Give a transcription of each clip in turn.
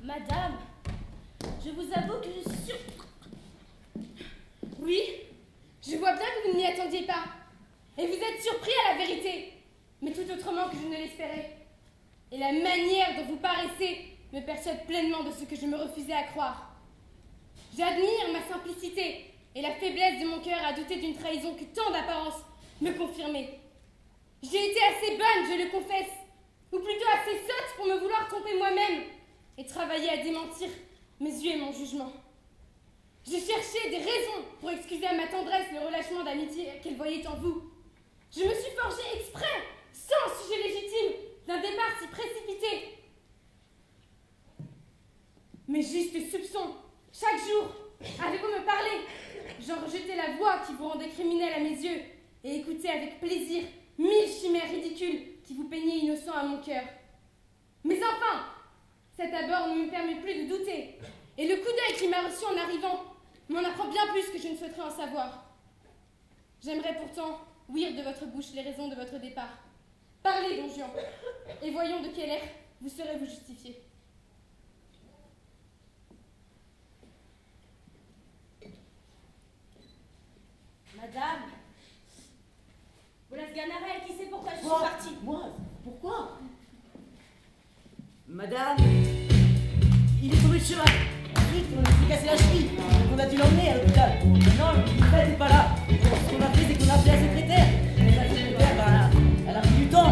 Madame, je vous avoue que je suis Oui, je vois bien que vous ne m'y attendiez pas. Et vous êtes surpris à la vérité, mais tout autrement que je ne l'espérais. Et la manière dont vous paraissez me persuade pleinement de ce que je me refusais à croire. J'admire ma simplicité et la faiblesse de mon cœur à douter d'une trahison que tant d'apparences me confirmaient. J'ai été assez bonne, je le confesse, ou plutôt assez sotte pour me vouloir tromper moi-même et travailler à démentir mes yeux et mon jugement. Je cherchais des raisons pour excuser à ma tendresse le relâchement d'amitié qu'elle voyait en vous. Je me suis forgé exprès, sans sujet légitime, d'un départ si précipité. Mes justes soupçons, chaque jour, avez-vous me parler, j'en rejetais la voix qui vous rendait criminel à mes yeux et écoutais avec plaisir 1000 chimères ridicules qui vous peignaient innocent à mon cœur. Mais enfin, cet abord ne me permet plus de douter, et le coup d'œil qui m'a reçu en arrivant m'en apprend bien plus que je ne souhaiterais en savoir. J'aimerais pourtant ouïr de votre bouche les raisons de votre départ. Parlez, don Juan, et voyons de quel air vous saurez vous justifier. Madame, Bolas Ganarelle, qui sait pourquoi je suis Moi, partie? moi, pourquoi? Madame, il est tombé de cheval. Ensuite, on s'est cassé la cheville. Donc on a dû l'emmener à l'hôpital. Maintenant, l'hôpital n'est pas là. Ce qu'on a fait, c'est qu'on a appelé la secrétaire. Et la secrétaire, elle a pris du temps à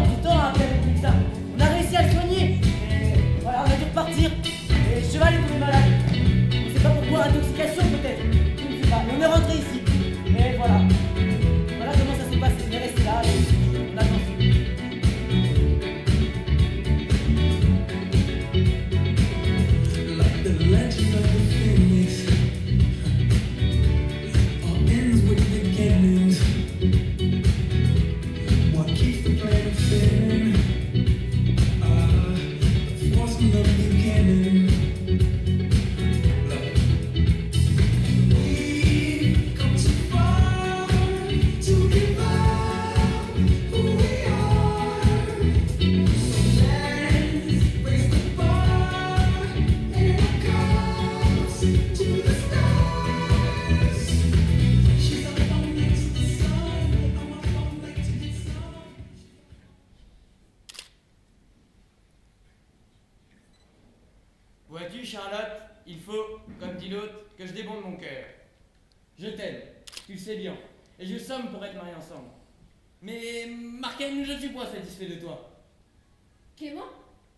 appeler le médecin. On a réussi à le soigner. Et voilà, on a dû repartir. Et le cheval est tombé malade. On ne sait pas pourquoi, intoxication peut-être. Je ne sais pas. Mais on est rentré ici. Et voilà. Voilà comment ça s'est passé. On est resté là et on a attendu. The legend of the phoenix all ends with beginnings. What keeps the planet spinning? The force from the beginning. We've come too far to give up who we are. So let's raise the bar and comes to the stars. She's up on next to the sun. I'm up on late to get some. Vois-tu, Charlotte, il faut, comme dit l'autre, que je débonde mon cœur. Je t'aime, tu le sais bien, et je somme pour être mariés ensemble. Mais, Marcaine, je ne suis pas satisfait de toi. Clément,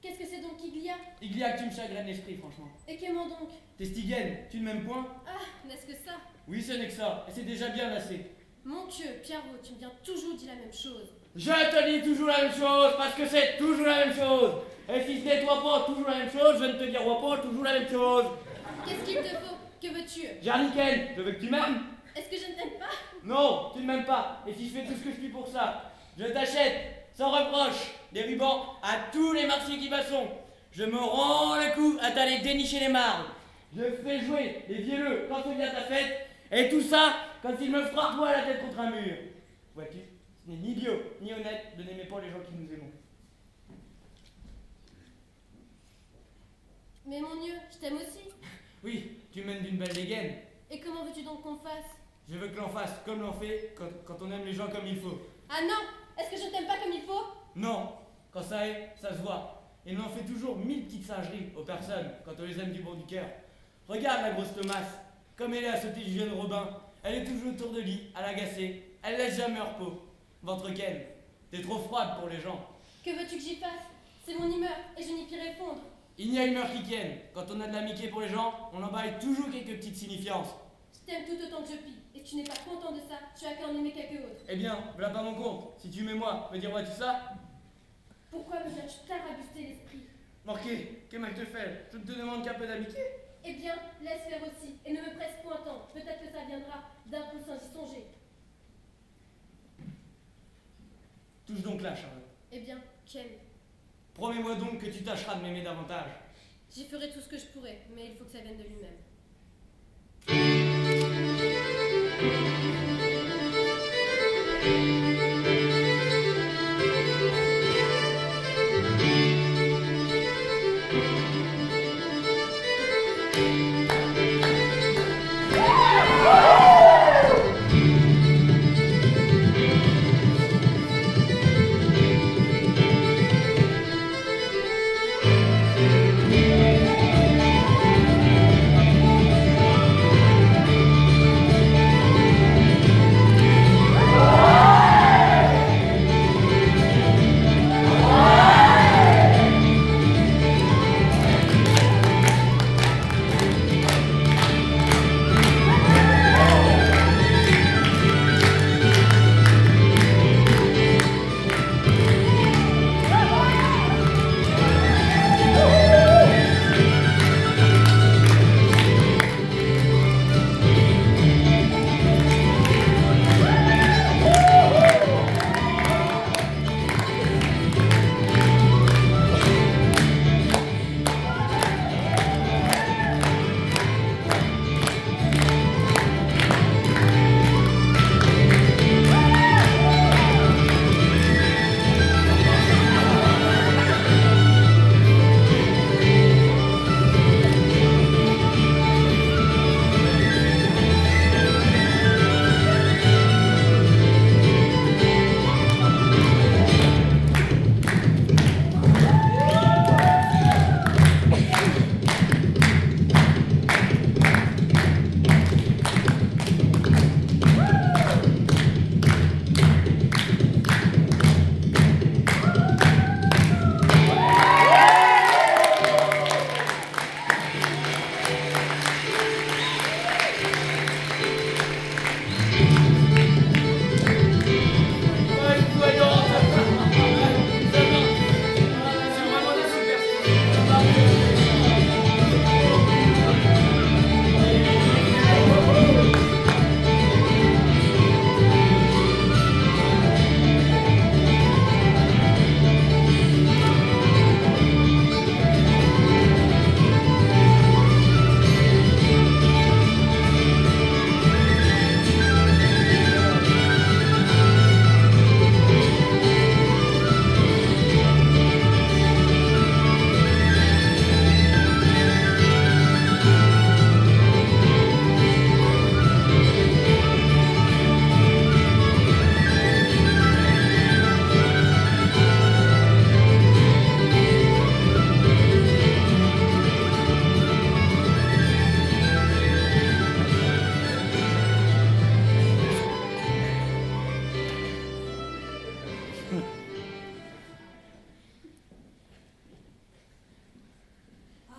qu'est-ce que c'est donc qu'il y a? Il y a que tu me chagrines l'esprit, franchement. Et Clément donc? T'es Stygienne, tu ne m'aimes point? Ah, n'est-ce que ça? Oui, ce n'est que ça, et c'est déjà bien assez. Mon Dieu, Pierrot, tu me viens toujours dire la même chose. Je te dis toujours la même chose, parce que c'est toujours la même chose. Et si ce n'est toi pas toujours la même chose, je ne te dirai pas toujours la même chose. Qu'est-ce qu'il te faut? Que veux-tu? Jarniken, je veux que tu m'aimes. Est-ce que je ne t'aime pas? Non, tu ne m'aimes pas. Et si je fais tout ce que je puis pour ça, je t'achète, sans reproche, des rubans à tous les marchés qui passeront. Je me rends le coup à t'aller dénicher les marnes. Je fais jouer les vielleux quand on vient ta fête. Et tout ça, comme s'il me frapperait la tête contre un mur. Vois-tu, ce n'est ni bio, ni honnête de n'aimer pas les gens qui nous aimons. Mais mon Dieu, je t'aime aussi. Oui, tu mènes d'une belle dégaine. Et comment veux-tu donc qu'on fasse? Je veux que l'on fasse comme l'on fait quand on aime les gens comme il faut. Ah non! Est-ce que je ne t'aime pas comme il faut? Non, quand ça est, ça se voit. Et l'on fait toujours 1000 petites singeries aux personnes quand on les aime du bon du cœur. Regarde la grosse Thomas, comme elle est à sauter du jeune Robin. Elle est toujours autour de lit, à l'agacer. Elle laisse jamais au repos. Ventre Ken, t'es trop froide pour les gens. Que veux-tu que j'y fasse? C'est mon humeur et je n'y puis répondre. Il n'y a humeur qui tienne. Quand on a de l'amitié pour les gens, on emballe toujours quelques petites signifiances. Je t'aime tout autant que je puis. Et si tu n'es pas content de ça, tu as qu'à en aimer quelqu'un autre. Eh bien, voilà pas mon compte. Si tu m'aimes moi, me dire vois-tu ça? Pourquoi me viens-tu tarabuster l'esprit? Marqué, que mal te fait? Je ne te demande qu'un peu d'amitié. Eh bien, laisse faire aussi, et ne me presse point tant. Peut-être que ça viendra d'un coup sans y songer. Touche donc là, Charlotte. Eh bien, j'aime. Promets-moi donc que tu tâcheras de m'aimer davantage. J'y ferai tout ce que je pourrai, mais il faut que ça vienne de lui-même.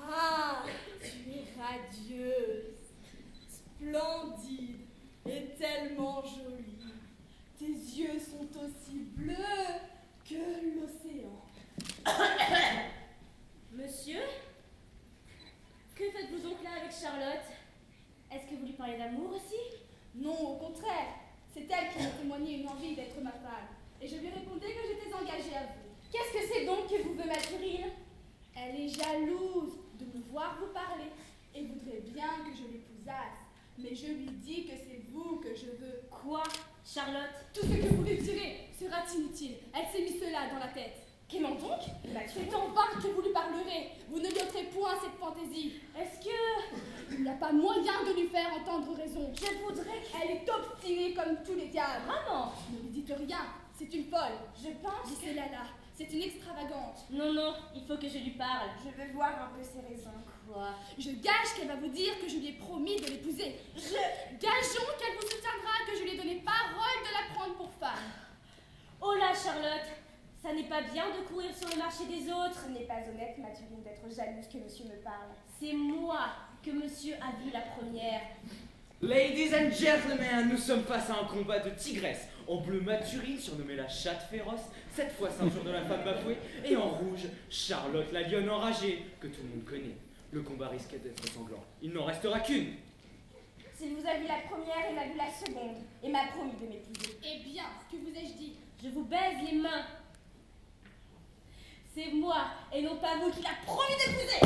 Ah, tu es radieuse, splendide et tellement jolie. Tes yeux sont aussi bleus que l'océan. Monsieur? Que faites-vous donc là avec Charlotte? Est-ce que vous lui parlez d'amour aussi? Non, au contraire, c'est elle qui m'a témoigné une envie d'être ma femme. Et je lui répondais que j'étais engagée à vous. Qu'est-ce que c'est donc que vous veut Mathurine? Elle est jalouse de me voir vous parler et voudrait bien que je l'épousasse. Mais je lui dis que c'est vous que je veux. Quoi? Charlotte? Tout ce que vous lui direz sera inutile. Elle s'est mis cela dans la tête. Comment donc? C'est en vain que vous lui parlerez. Vous ne lui ôterez point cette fantaisie. Est-ce que... Il n'y a pas moyen de lui faire entendre raison. Je voudrais... Elle est obstinée comme tous les diables. Vraiment? Ne lui dites rien. C'est une folle. Je pense que... Laissez-la là. C'est une extravagante. Non, non, il faut que je lui parle. Je veux voir un peu ses raisons. Quoi? Je gage qu'elle va vous dire que je lui ai promis de l'épouser. Gageons qu'elle vous soutiendra que je lui ai donné parole de la prendre pour femme. Oh là, Charlotte! Ça n'est pas bien de courir sur le marché des autres. Ce n'est pas honnête, Mathurine, d'être jalouse que monsieur me parle. C'est moi que monsieur a vu la première. Ladies and gentlemen, nous sommes face à un combat de tigresse. En bleu, Mathurine, surnommée la chatte féroce, cette fois ceinture de la femme bafouée, et en rouge, Charlotte, la lionne enragée, que tout le monde connaît. Le combat risquait d'être sanglant. Il n'en restera qu'une. S'il vous a vu la première, il m'a vu la seconde, et m'a promis de m'épouser. Eh bien, que vous ai-je dit? Je vous baise les mains. C'est moi, et non pas vous, qui l'a promis d'épouser.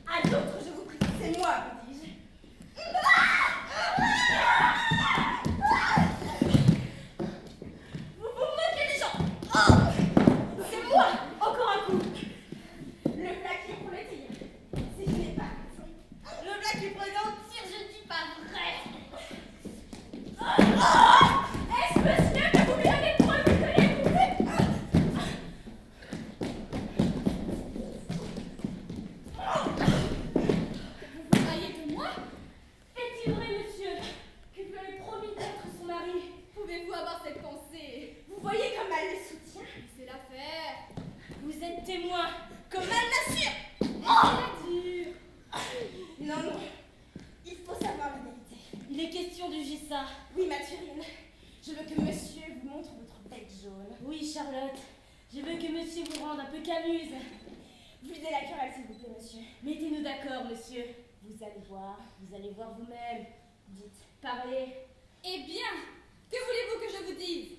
À d'autres, je vous prie, c'est moi, vous dis-je. Vous vous moquez des gens. C'est moi. Encore un coup. Le plat qui est pour le tir. Si je n'ai pas raison. Le blague qui présente tire, je ne dis pas vrai. Est-ce monsieur que vous lui avez promis de l'épouser? Vous vous raillez de moi? Est-il vrai, monsieur, que vous avez promis d'être son mari? Pouvez-vous avoir cette pensée? Vous voyez comme elle le soutient? C'est l'affaire. Vous êtes témoin. Comme elle l'assure? C'est-à-dire? Non, non. Il faut savoir la vérité. Il est question de juger ça. Oui, Mathurine. Je veux que monsieur vous montre votre bec jaune. Oui, Charlotte. Je veux que monsieur vous rende un peu camuse. Videz la querelle, s'il vous plaît, monsieur. Mettez-nous d'accord, monsieur. Vous allez voir. Vous allez voir vous-même. Dites. Parlez. Eh bien, que voulez-vous que je vous dise?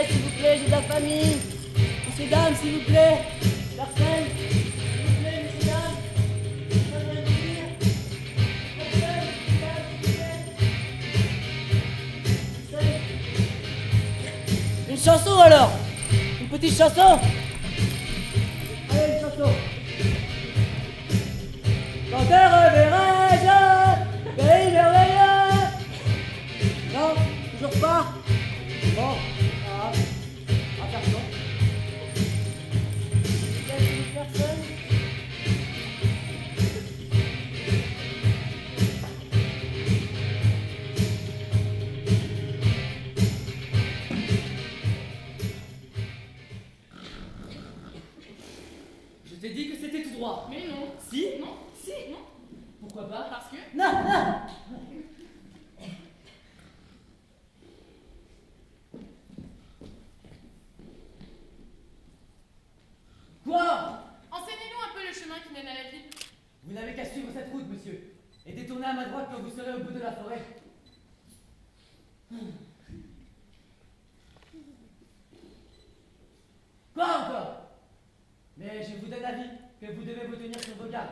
S'il vous plaît, j'ai de la famille. Messieurs, dames, s'il vous plaît. Personne. S'il vous plaît, messieurs, dames. Ça vient de dire. Personne, messieurs, dames, s'il vous plaît. Personne. Une chanson alors. Une petite chanson. Allez, une chanson. Quand te reverrai-je, pays merveilleux. Non, toujours pas. Bon, ah, à faire ça. Il y a une personne. Je t'ai dit que c'était tout droit. Mais non. Si? Non. Si? Non. Pourquoi pas? Parce que... Non, non. Quoi? Enseignez-nous un peu le chemin qui mène à la ville. Vous n'avez qu'à suivre cette route, monsieur. et détournez à ma droite quand vous serez au bout de la forêt. Quoi encore? Mais je vous donne l'avis que vous devez vous tenir sur vos gardes,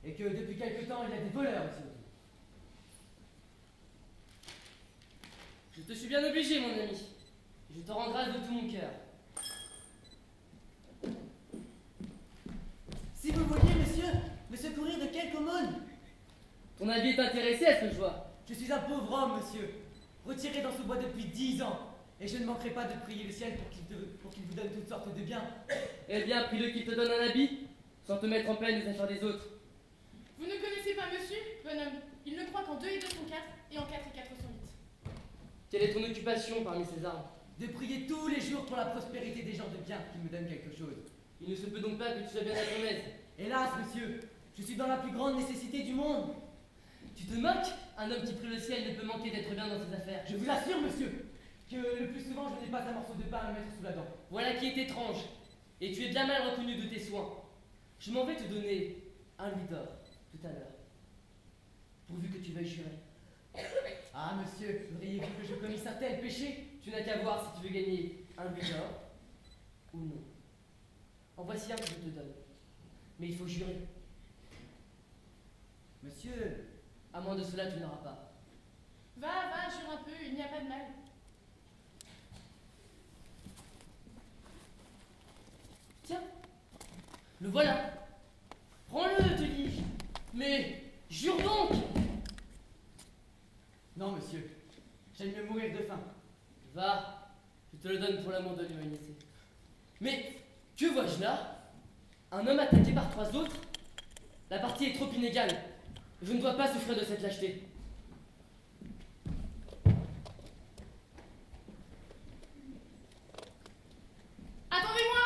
et que depuis quelque temps il y a des voleurs ici autour. Je te suis bien obligé, mon ami. Je te rends grâce de tout mon cœur. Si vous vouliez, monsieur, me secourir de quelque aumône. Ton avis est intéressé à ce que je vois. Je suis un pauvre homme, monsieur, retiré dans ce bois depuis 10 ans, et je ne manquerai pas de prier le ciel pour qu'il vous donne toutes sortes de biens. Eh bien, prie-le qu'il te donne un habit, sans te mettre en peine des affaires des autres. Vous ne connaissez pas monsieur, bonhomme. Il ne croit qu'en 2 et 2 sont 4, et en 4 et 4 sont 8. Quelle est ton occupation parmi ces armes? De prier tous les jours pour la prospérité des gens de bien qui me donnent quelque chose. Il ne se peut donc pas que tu sois bien à ton aise. Hélas, monsieur, je suis dans la plus grande nécessité du monde. Tu te moques? Un homme qui prie le ciel ne peut manquer d'être bien dans ses affaires. Je vous assure, monsieur, que le plus souvent je n'ai pas un morceau de pain à me mettre sous la dent. Voilà qui est étrange. Et tu es bien mal reconnu de tes soins. Je m'en vais te donner un louis d'or tout à l'heure. Pourvu que tu veuilles jurer. Ah, monsieur, voudriez-vous que je commisse un tel péché? Tu n'as qu'à voir si tu veux gagner un louis d'or ou non. En voici un que je te donne. Mais il faut jurer. Monsieur, À moins de cela, tu n'auras pas. Va, jure un peu, il n'y a pas de mal. Tiens, le voilà. Prends-le, te dis-je. Mais jure donc. non, monsieur, j'aime mieux mourir de faim. Va, je te le donne pour l'amour de l'humanité. Mais que vois-je là? Un homme attaqué par 3 autres? La partie est trop inégale. Je ne dois pas souffrir de cette lâcheté. Attendez-moi!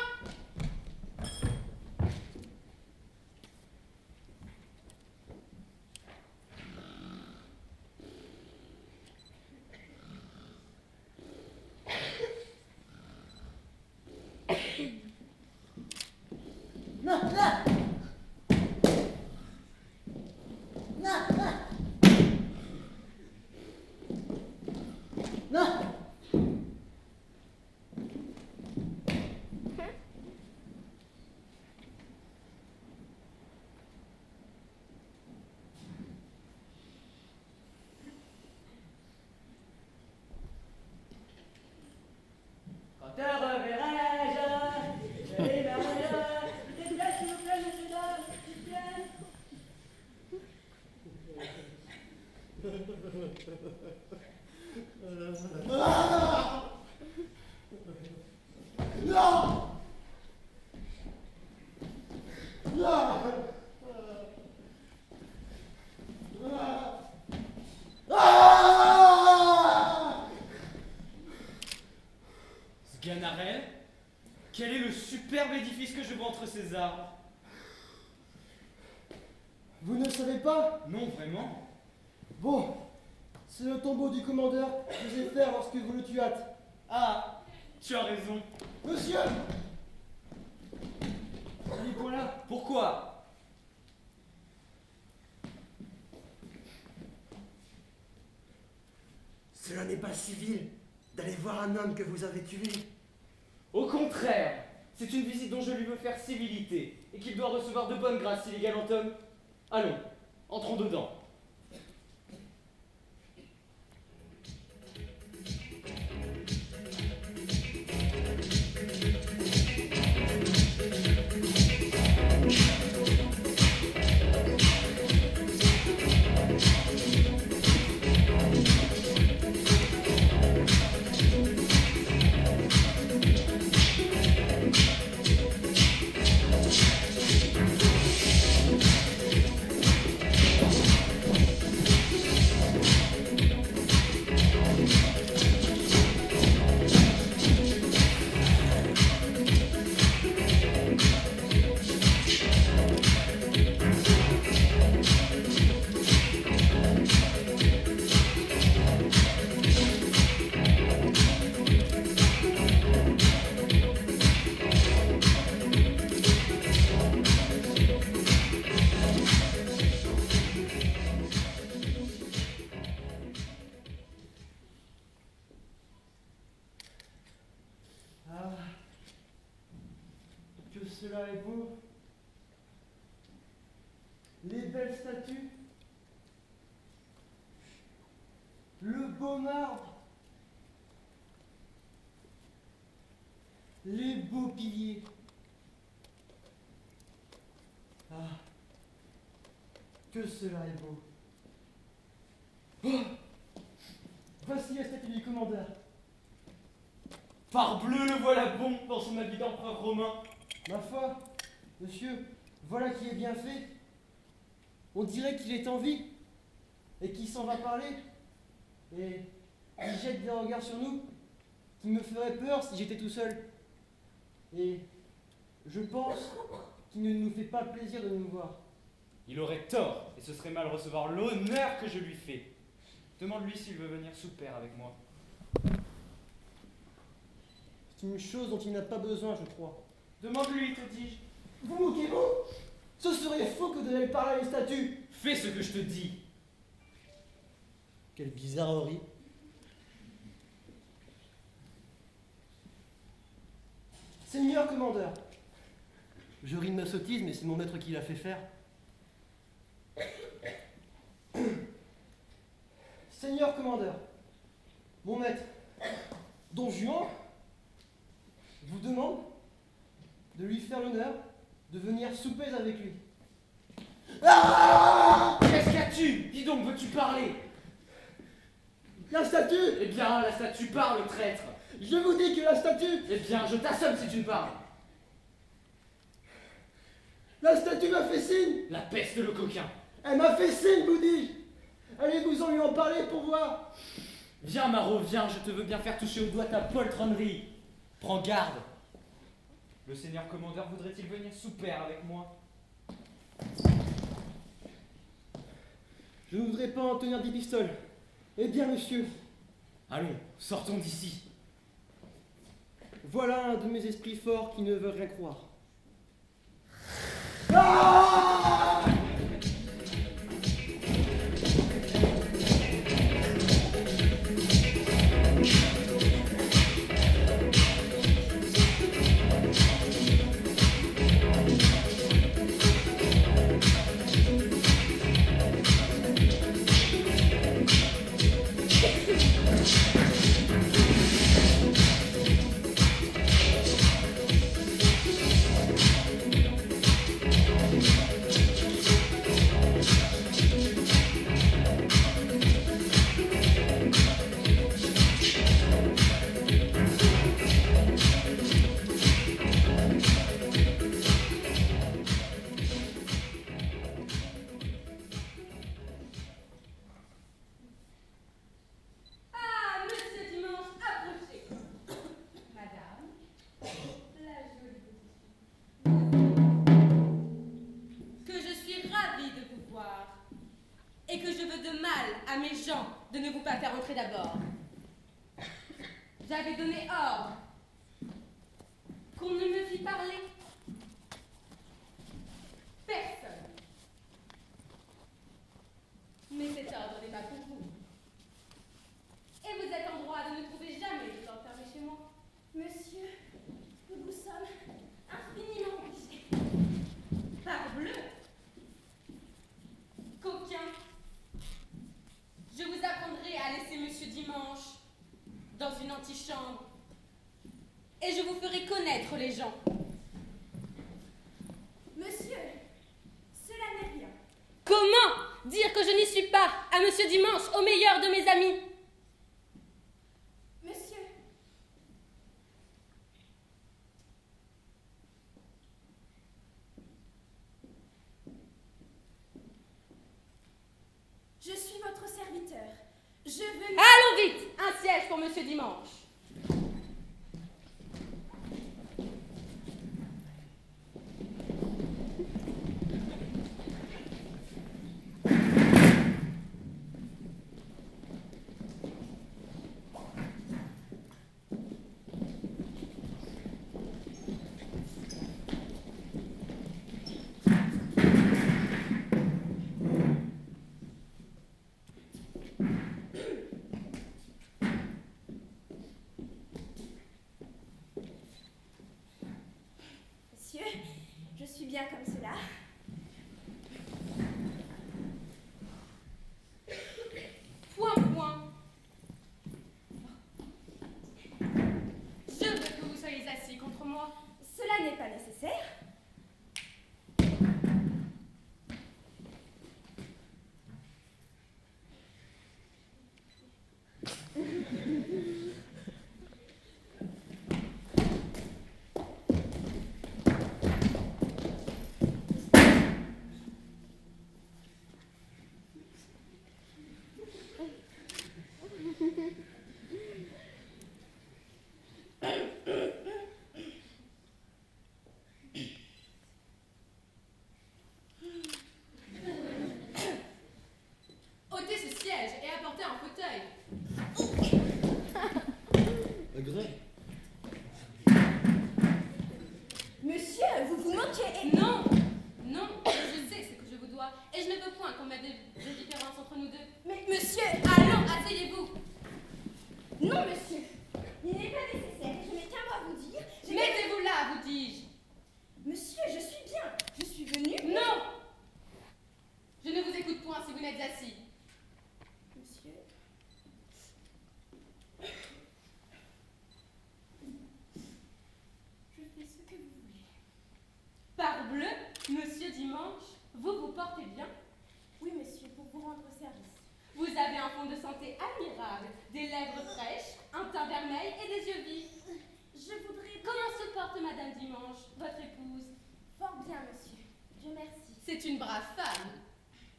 Non, là! Non, là! Non! Quand te reverrai-je? Je les verrai. S'il vous plaît, messieurs, dames, s'il vous plaît. Non! Non! Sganarelle, quel est le superbe édifice que je vois entre ces arbres? Vous ne savez pas? Non, vraiment. Bon, c'est le tombeau du commandeur Josepher lorsque vous le tuâtes. Ah, tu as raison. Monsieur! Allez, voilà. Pourquoi? Cela n'est pas civil d'aller voir un homme que vous avez tué. Au contraire, c'est une visite dont je lui veux faire civilité et qu'il doit recevoir de bonnes grâces, s'il est galant homme. Allons, entrons dedans. cela est beau. Les belles statues. Le beau marbre. Les beaux piliers. Ah, que cela est beau. Oh, voici la statue du commandeur. Parbleu, le voilà bon dans son habit d'empereur romain. Ma foi, monsieur, voilà qui est bien fait. On dirait qu'il est en vie et qu'il s'en va parler. Et il jette des regards sur nous qui me feraient peur si j'étais tout seul. Et je pense qu'il ne nous fait pas plaisir de nous voir. Il aurait tort, et ce serait mal recevoir l'honneur que je lui fais. Demande-lui s'il veut venir souper avec moi. C'est une chose dont il n'a pas besoin, je crois. Demande-lui, te dis-je. Vous moquez-vous? Ce serait faux que d'aller parler à une statue. Fais ce que je te dis. Quelle bizarrerie. Seigneur commandeur, je ris de ma sottise, mais c'est mon maître qui l'a fait faire. Seigneur commandeur, mon maître, Don Juan, vous demande de lui faire l'honneur de venir souper avec lui. Ah! Qu'est-ce qu'as-tu? Dis donc, veux-tu parler? La statue! Eh bien, la statue parle, traître. Je vous dis que la statue! Eh bien, je t'assomme si tu me parles. La statue m'a fait signe! La peste, le coquin. Elle m'a fait signe, vous dis-je! Allez-vous-en lui en parler pour voir! Viens, Marot, viens, je te veux bien faire toucher au doigt ta poltronnerie. Prends garde. Le seigneur commandeur voudrait-il venir souper avec moi? Je ne voudrais pas en tenir des pistoles. Eh bien, monsieur, Allons, sortons d'ici. voilà un de mes esprits forts qui ne veut rien croire. Ah, monsieur Dimanche, approchez. Madame, la jolie petite fille. Que je suis ravie de vous voir. Et que je veux de mal à mes gens de ne vous pas faire entrer d'abord. J'avais donné ordre qu'on ne me fît parler personne. Mais cet ordre n'est pas pour vous. Et vous êtes en droit de ne trouver jamais de l'enfermer chez moi. Monsieur, nous vous sommes infiniment obligés. Parbleu! Coquin! Je vous apprendrai à laisser Monsieur Dimanche dans une antichambre. Et je vous ferai connaître les gens. Monsieur, cela n'est rien. Comment dire que je n'y suis pas à Monsieur Dimanche, au meilleur de mes amis? Monsieur, je suis votre serviteur. Je veux... Allons vite! Un siège pour Monsieur Dimanche. êtes assis. Monsieur, je fais ce que vous voulez. Parbleu, monsieur Dimanche, vous vous portez bien? Oui, monsieur, pour vous rendre service. Vous avez un fond de santé admirable, des lèvres fraîches, un teint vermeil et des yeux vifs. Je voudrais... Comment se porte Madame Dimanche, votre épouse? Fort bien, monsieur. Dieu merci. C'est une brave femme.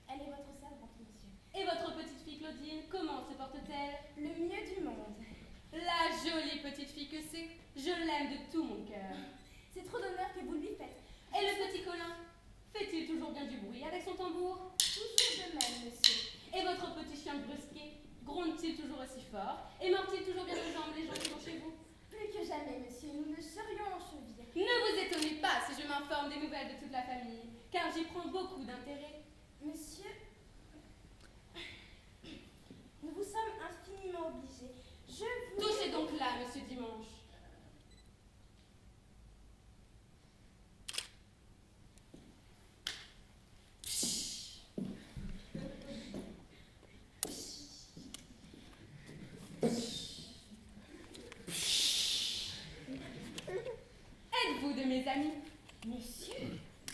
Elle est votre servante, monsieur. Et votre petite fille Claudine, comment se porte-t-elle? Le mieux du monde. La jolie petite fille que c'est, je l'aime de tout mon cœur. C'est trop d'honneur que vous lui faites. Et le petit Colin, fait-il toujours bien du bruit avec son tambour? Toujours de même, monsieur. Et votre petit chien brusqué, gronde-t-il toujours aussi fort? Et mord-t-il toujours bien aux jambes les gens qui sont chez vous? Plus que jamais, monsieur, nous ne serions en cheville. Ne vous étonnez pas si je m'informe des nouvelles de toute la famille, car j'y prends beaucoup d'intérêt. Monsieur, nous vous sommes infiniment obligés. Je vous... Touchez donc là, monsieur Dimanche. Êtes-vous de mes amis? Monsieur,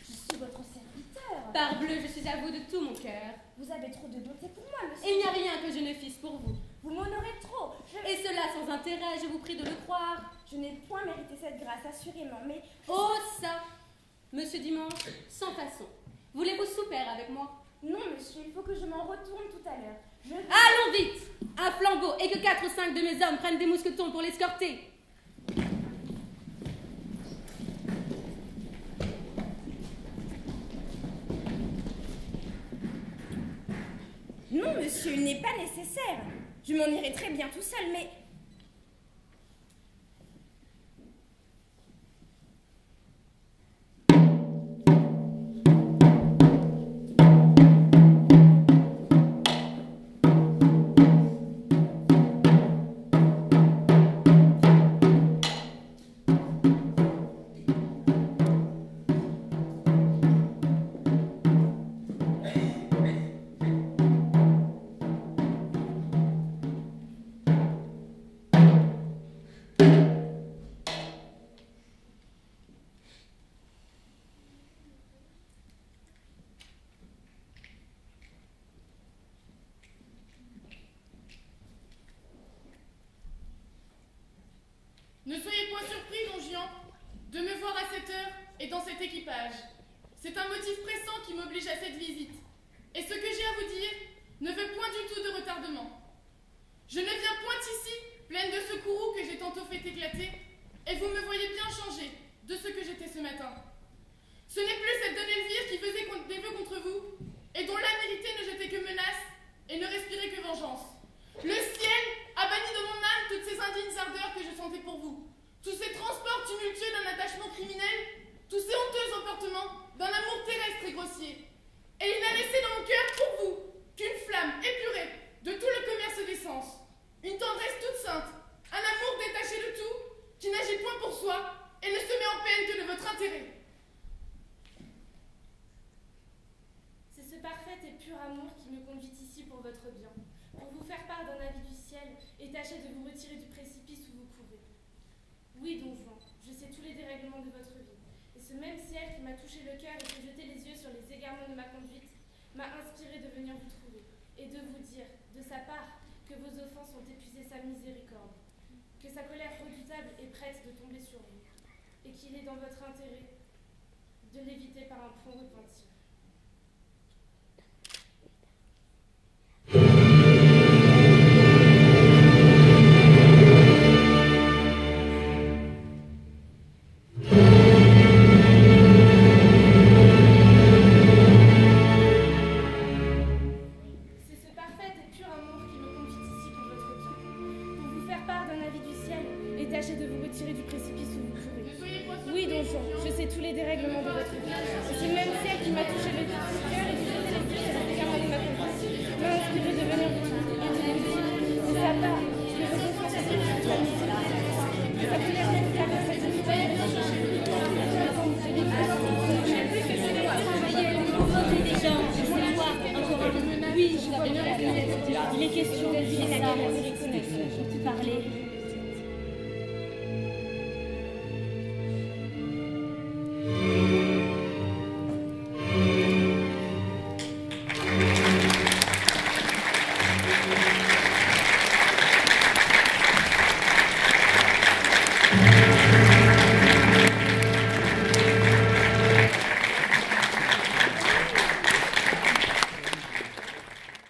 je suis votre serviteur. Parbleu, je suis à vous de tout mon cœur. Vous avez trop de bonté pour moi, monsieur. Et il n'y a rien que je ne fisse pour vous. Vous m'honorez trop. Et cela sans intérêt, je vous prie de le croire. Je n'ai point mérité cette grâce, assurément, mais... Oh ça! Monsieur Dimanche, sans façon. Voulez-vous souper avec moi? Non, monsieur, il faut que je m'en retourne tout à l'heure. Je... Allons vite! Un flambeau et que 4 ou 5 de mes hommes prennent des mousquetons pour l'escorter. Non, monsieur, il n'est pas nécessaire. Je m'en irai très bien tout seul, mais... Ne soyez point surpris, Don Juan, de me voir à cette heure et dans cet équipage. C'est un motif pressant qui m'oblige à cette visite. Et ce que j'ai à vous dire ne veut point du tout de retardement. Je ne viens point ici, pleine de ce courroux que j'ai tantôt fait éclater, et vous me voyez bien changé de ce que j'étais ce matin. Ce n'est plus cette Don Elvire qui faisait des vœux contre vous, et dont la vérité ne jetait que menaces et ne respirait que vengeance. Le ciel a banni de mon âme toutes ces indignes ardeurs que je sentais pour vous, tous ces transports tumultueux d'un attachement criminel, tous ces honteux emportements d'un amour terrestre et grossier. Et il n'a laissé dans mon cœur pour vous qu'une flamme épurée de tout le commerce des sens, une tendresse toute sainte, un amour détaché de tout, qui n'agit point pour soi et ne se met en peine que de votre intérêt. C'est ce parfait et pur amour qui me conduit ici pour votre bien, pour vous faire part d'un avis du ciel et tâcher de vous retirer du précipice où vous courez. Oui, Don Juan, je sais tous les dérèglements de votre vie, et ce même ciel qui m'a touché le cœur et fait jeter les yeux sur les égarements de ma conduite m'a inspiré de venir vous trouver, et de vous dire, de sa part, que vos offenses ont épuisé sa miséricorde, que sa colère redoutable est prête de tomber sur vous, et qu'il est dans votre intérêt de l'éviter par un prompt repentir. Oui, Il est question de ça, de les connaître, de parler.